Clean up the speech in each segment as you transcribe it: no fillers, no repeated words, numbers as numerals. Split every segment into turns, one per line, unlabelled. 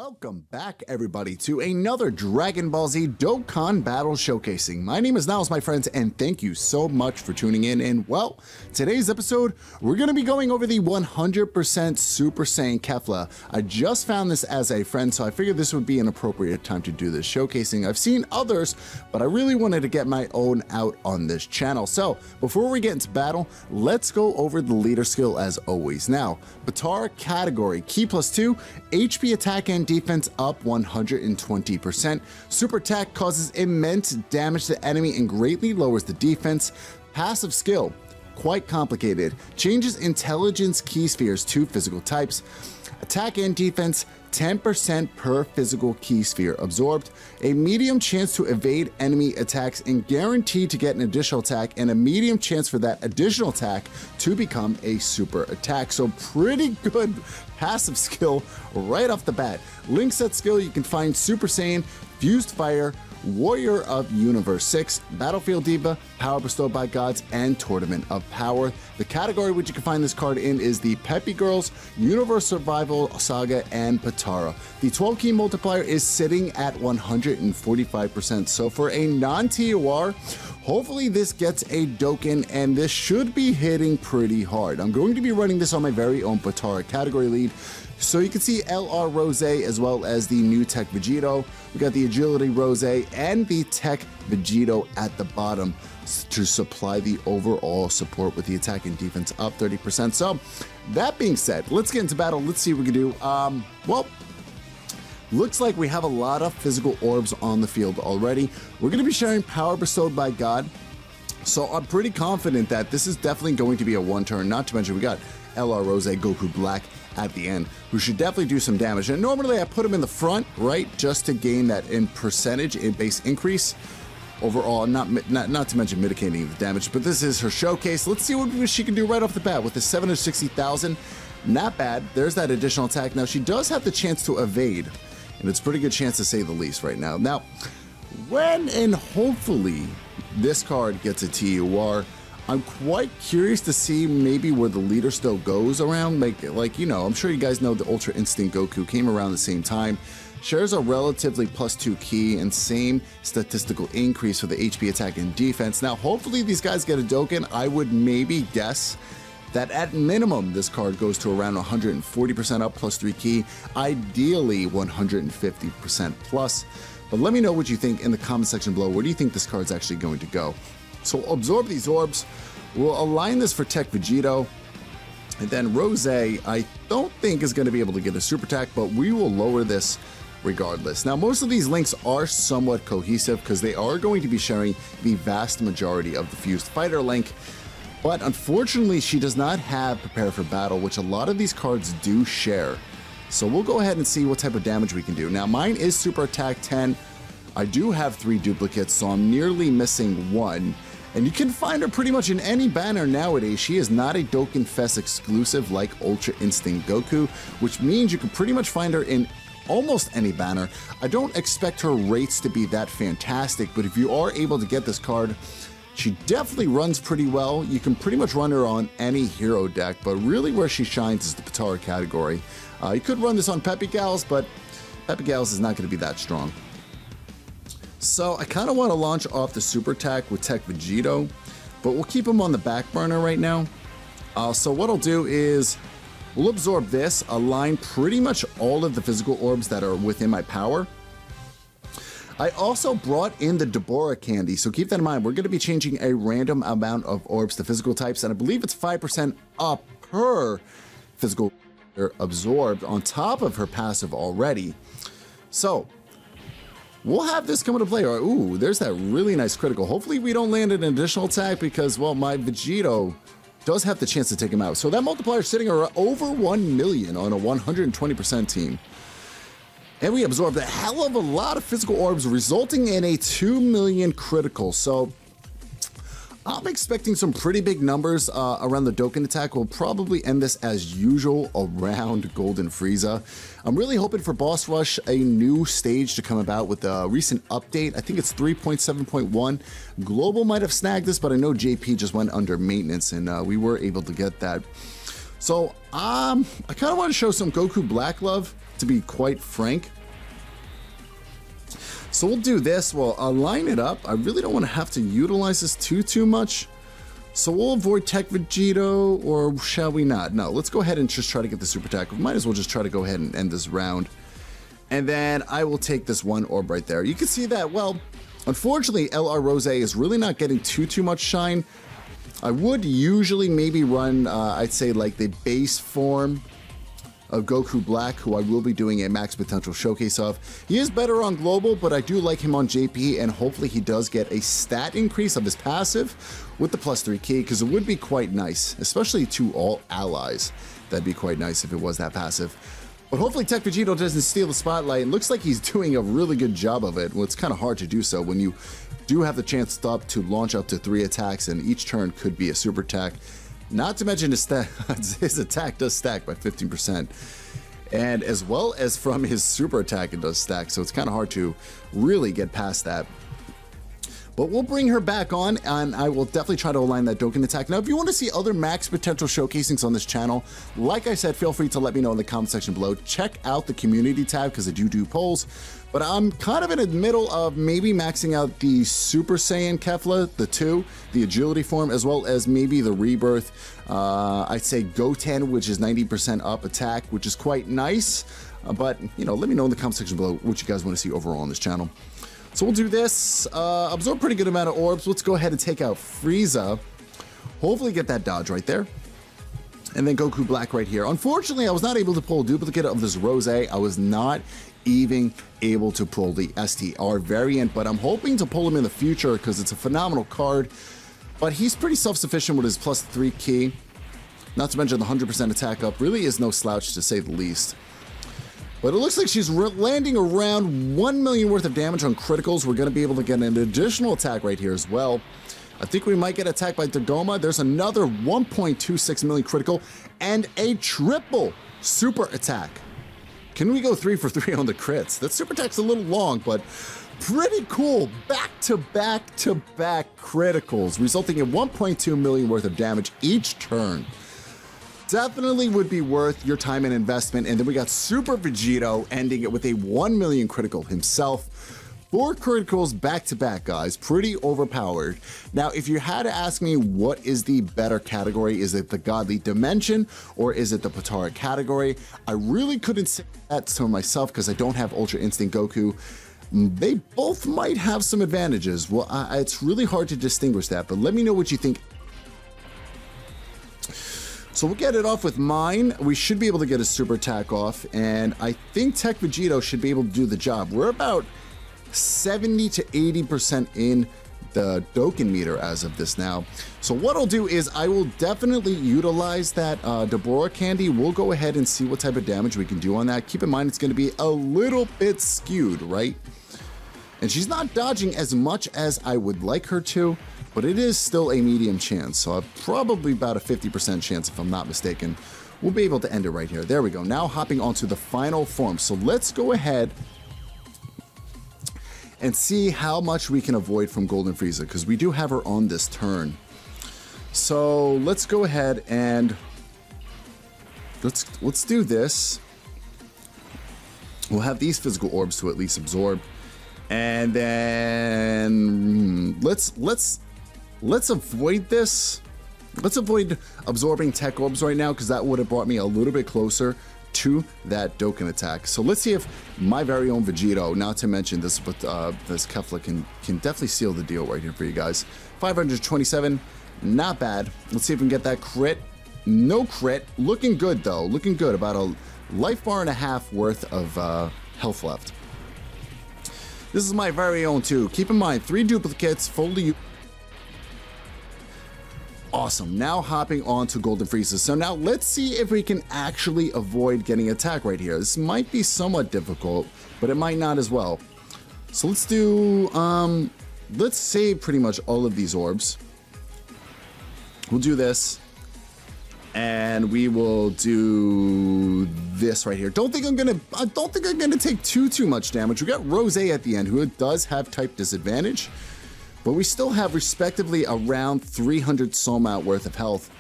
Welcome back, everybody, to another Dragon Ball Z Dokkan battle showcasing. My name is Niles, my friends, and thank you so much for tuning in. And well, today's episode, we're going to be going over the 100% Super Saiyan Kefla. I just found this as a friend, so I figured this would be an appropriate time to do this showcasing. I've seen others, but I really wanted to get my own out on this channel. So before we get into battle, let's go over the leader skill as always. Now, Potara Category, Key +2, HP attack and defense up 120%. Super attack causes immense damage to the enemy and greatly lowers the defense. Passive skill, quite complicated, changes intelligence key spheres to physical types. Attack and defense 10% per physical key sphere absorbed, a medium chance to evade enemy attacks and guaranteed to get an additional attack, and a medium chance for that additional attack to become a super attack. So pretty good passive skill right off the bat. Link set skill, you can find Super Saiyan, Fused Fire, Warrior of Universe 6, Battlefield Diva, Power Bestowed by Gods, and Tournament of Power. The category which you can find this card in is the Peppy Girls, Universe Survival Saga, and Potara. The 12 key multiplier is sitting at 145%. So for a non-TOR, hopefully this gets a Dokkan, and this should be hitting pretty hard. I'm going to be running this on my very own Potara Category Lead. So you can see LR Rose as well as the new Tech Vegito. We got the Agility Rose and the Tech Vegito at the bottom to supply the overall support with the attack and defense up 30%. So that being said, let's get into battle. Let's see what we can do. Well, looks like we have a lot of physical orbs on the field already. We're going to be sharing Power Bestowed by God. So I'm pretty confident that this is definitely going to be a one turn, not to mention we got LR Rose, Goku Black at the end, who should definitely do some damage. And normally I put him in the front, right, just to gain that in percentage in base increase overall, not to mention mitigating the damage. But this is her showcase. Let's see what she can do right off the bat with the 760,000. Not bad. There's that additional attack. Now she does have the chance to evade, and it's a pretty good chance to say the least right now. Now, when and hopefully this card gets a TUR, I'm quite curious to see maybe where the leader still goes around. Like, you know, I'm sure you guys know the Ultra Instinct Goku came around the same time. Shares a relatively +2 key and same statistical increase for the HP attack and defense. Now, hopefully these guys get a Dokkan. I would maybe guess that at minimum this card goes to around 140% up +3 key, ideally 150% plus. But let me know what you think in the comment section below. Where do you think this card's actually going to go? So we'll absorb these orbs. We'll align this for Tech Vegito. And then Rose, I don't think is going to be able to get a super attack, but we will lower this regardless. Now, most of these links are somewhat cohesive because they are going to be sharing the vast majority of the Fused Fighter link. But unfortunately, she does not have Prepare for Battle, which a lot of these cards do share. So we'll go ahead and see what type of damage we can do. Now, mine is Super Attack 10. I do have 3 duplicates, so I'm nearly missing 1. And you can find her pretty much in any banner nowadays. She is not a Dokkan Fest exclusive like Ultra Instinct Goku, which means you can pretty much find her in almost any banner. I don't expect her rates to be that fantastic, but if you are able to get this card, she definitely runs pretty well. You can pretty much run her on any hero deck, but really where she shines is the Potara category. You could run this on Peppy Gals, but Peppy Gals is not going to be that strong. So I kind of want to launch off the super attack with Tech Vegito, but we'll keep him on the back burner right now. So what I'll do is we'll absorb this, align pretty much all of the physical orbs that are within my power. I also brought in the Deborah candy, so keep that in mind. We're going to be changing a random amount of orbs to physical types, and I believe it's 5% up per physical absorbed on top of her passive already. So we'll have this come into play. Ooh, there's that really nice critical. Hopefully we don't land an additional attack because, well, my Vegito does have the chance to take him out. So that multiplier is sitting over 1 million on a 120% team. And we absorbed a hell of a lot of physical orbs, resulting in a 2 million critical. So I'm expecting some pretty big numbers around the Dokkan attack. We'll probably end this as usual around Golden Frieza. I'm really hoping for Boss Rush, a new stage to come about with a recent update. I think it's 3.7.1. Global might have snagged this, but I know JP just went under maintenance and we were able to get that. So I kind of want to show some Goku Black love, to be quite frank. So we'll do this. Well, I'll line it up. I really don't want to have to utilize this too much. So we'll avoid Tech Vegito, or shall we not? No, let's go ahead and just try to get the super attack. We might as well just try to go ahead and end this round. And then I will take this one orb right there. You can see that, well, unfortunately, LR Rose is really not getting too much shine. I would usually maybe run, I'd say like the base form of Goku Black, who I will be doing a max potential showcase of. He is better on global, but I do like him on JP, and hopefully he does get a stat increase of his passive with the +3 key, because it would be quite nice, especially to all allies. That'd be quite nice if it was that passive. But hopefully Tech Vegito doesn't steal the spotlight. It looks like he's doing a really good job of it. Well, it's kind of hard to do so when you do have the chance to launch up to 3 attacks, and each turn could be a super attack. Not to mention his attack does stack by 15%. And as well as from his super attack, it does stack. So it's kind of hard to really get past that. But we'll bring her back on, and I will definitely try to align that Dokkan attack. Now, if you want to see other max potential showcasings on this channel, like I said, feel free to let me know in the comment section below. Check out the community tab, because I do polls. But I'm kind of in the middle of maybe maxing out the Super Saiyan Kefla, the 2, the agility form, as well as maybe the rebirth. I'd say Goten, which is 90% up attack, which is quite nice. But, you know, let me know in the comment section below what you guys want to see overall on this channel. So we'll do this, absorb pretty good amount of orbs. Let's go ahead and take out Frieza. Hopefully get that dodge right there. And then Goku Black right here. Unfortunately, I was not able to pull a duplicate of this Rose. I was not even able to pull the STR variant, but I'm hoping to pull him in the future because it's a phenomenal card. But he's pretty self-sufficient with his +3 key. Not to mention the 100% attack up. Really is no slouch, to say the least. But it looks like she's landing around 1 million worth of damage on criticals. We're going to be able to get an additional attack right here as well. I think we might get attacked by Dagoma. There's another 1.26 million critical and a triple super attack. Can we go 3 for 3 on the crits? That super attack's a little long, but pretty cool. Back-to-back criticals, resulting in 1.2 million worth of damage each turn. Definitely would be worth your time and investment. And then we got Super Vegito ending it with a 1 million critical himself. 4 criticals back-to-back, guys. Pretty overpowered. Now, if you had to ask me what is the better category, is it the Godly Dimension or is it the Potara category? I really couldn't say that to myself because I don't have Ultra Instinct Goku. They both might have some advantages. Well, it's really hard to distinguish that, but let me know what you think. So we'll get it off with mine. We should be able to get a super attack off, and I think Tech Vegito should be able to do the job. We're about 70 to 80% in the Dokkan meter as of this now. So what I'll do is I will definitely utilize that Deborah candy. We'll go ahead and see what type of damage we can do on that. Keep in mind it's going to be a little bit skewed, right? And she's not dodging as much as I would like her to, but it is still a medium chance. So probably about a 50% chance, if I'm not mistaken. We'll be able to end it right here. There we go. Now hopping onto the final form. So let's go ahead and see how much we can avoid from Golden Frieza, because we do have her on this turn. So let's go ahead and let's do this. We'll have these physical orbs to at least absorb, and then let's avoid this. Let's avoid absorbing tech orbs right now, because that would have brought me a little bit closer to that Dokkan attack. So let's see if my very own Vegito, not to mention this, but this Kefla can definitely seal the deal right here for you guys. 527, not bad. Let's see if we can get that crit. No crit. Looking good though. Looking good. About a life bar and a half worth of health left. This is my very own too. Keep in mind, 3 duplicates, fully. Awesome. Now hopping on to Golden Frieza. So now let's see if we can actually avoid getting attacked right here. This might be somewhat difficult, but it might not as well. So let's do, let's save pretty much all of these orbs. We'll do this. And we will do this right here. I don't think I'm gonna take too much damage. We got Rose at the end, who does have type disadvantage. But we still have respectively around 300 Soma worth of health.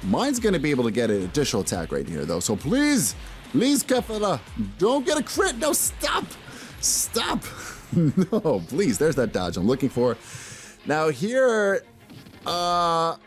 Mine's going to be able to get an additional attack right here, though. So please, Kefla, don't get a crit. No, stop. Stop. No, please. There's that dodge I'm looking for. Now here, oh,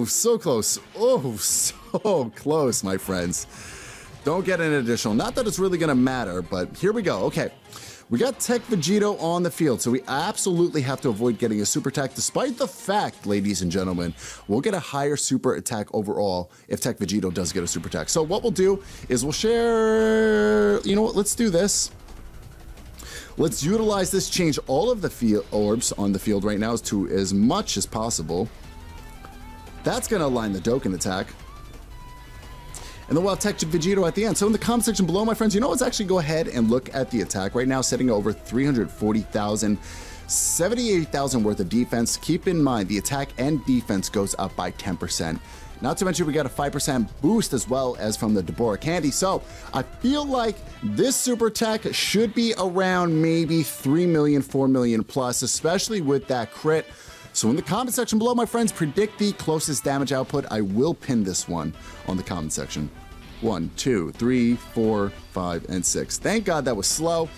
so close. Oh, so close, my friends. Don't get an additional. Not that it's really going to matter, but here we go. Okay. We got Tech Vegito on the field, so we absolutely have to avoid getting a super attack, despite the fact, ladies and gentlemen, we'll get a higher super attack overall if Tech Vegito does get a super attack. So what we'll do is we'll share, you know what, let's do this. Let's utilize this, change all of the field orbs on the field right now to as much as possible. That's going to align the Dokkan attack. And then we'll have Tech Vegito at the end. So in the comment section below, my friends, you know, let's actually go ahead and look at the attack right now, setting over 340,000, 78,000 worth of defense. Keep in mind, the attack and defense goes up by 10%. Not to mention, we got a 5% boost as well as from the Deborah Candy. So I feel like this super attack should be around maybe 3 million, 4 million plus, especially with that crit. So in the comment section below, my friends, predict the closest damage output. I will pin this one on the comment section. 1, 2, 3, 4, 5, and 6. Thank God that was slow.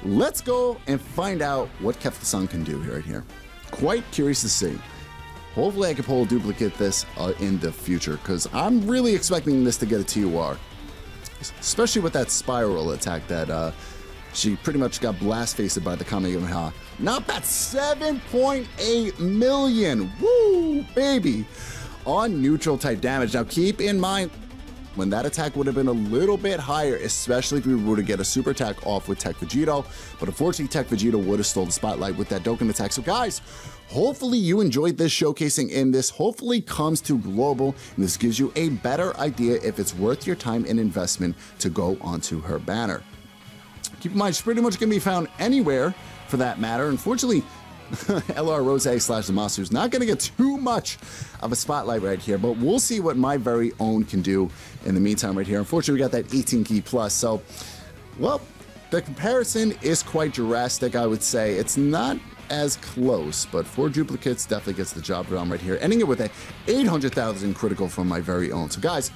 Let's go and find out what Kefla-san can do right here. Quite curious to see. Hopefully I can pull a duplicate this in the future, because I'm really expecting this to get a TOR. Especially with that spiral attack that she pretty much got blast-faced by the Kamehameha. Not bad, 7.8 million. Woo, baby. On neutral type damage. Now keep in mind, when that attack would have been a little bit higher, especially if we were to get a super attack off with Tech Vegito. But unfortunately, Tech Vegito would have stole the spotlight with that Dokkan attack. So guys, hopefully you enjoyed this showcasing, and this hopefully comes to global, and this gives you a better idea if it's worth your time and investment to go onto her banner. Keep in mind, she's pretty much going to be found anywhere for that matter. Unfortunately, LR Rose / Zamasu is not going to get too much of a spotlight right here, but we'll see what my very own can do in the meantime right here. Unfortunately, we got that 18 key plus. So, well, the comparison is quite drastic, I would say. It's not as close, but 4 duplicates definitely gets the job done right here, ending it with a 800,000 critical from my very own. So guys,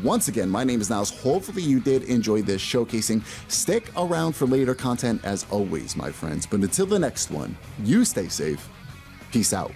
once again, my name is Niles. Hopefully you did enjoy this showcasing. Stick around for later content as always, my friends. But until the next one, you stay safe. Peace out.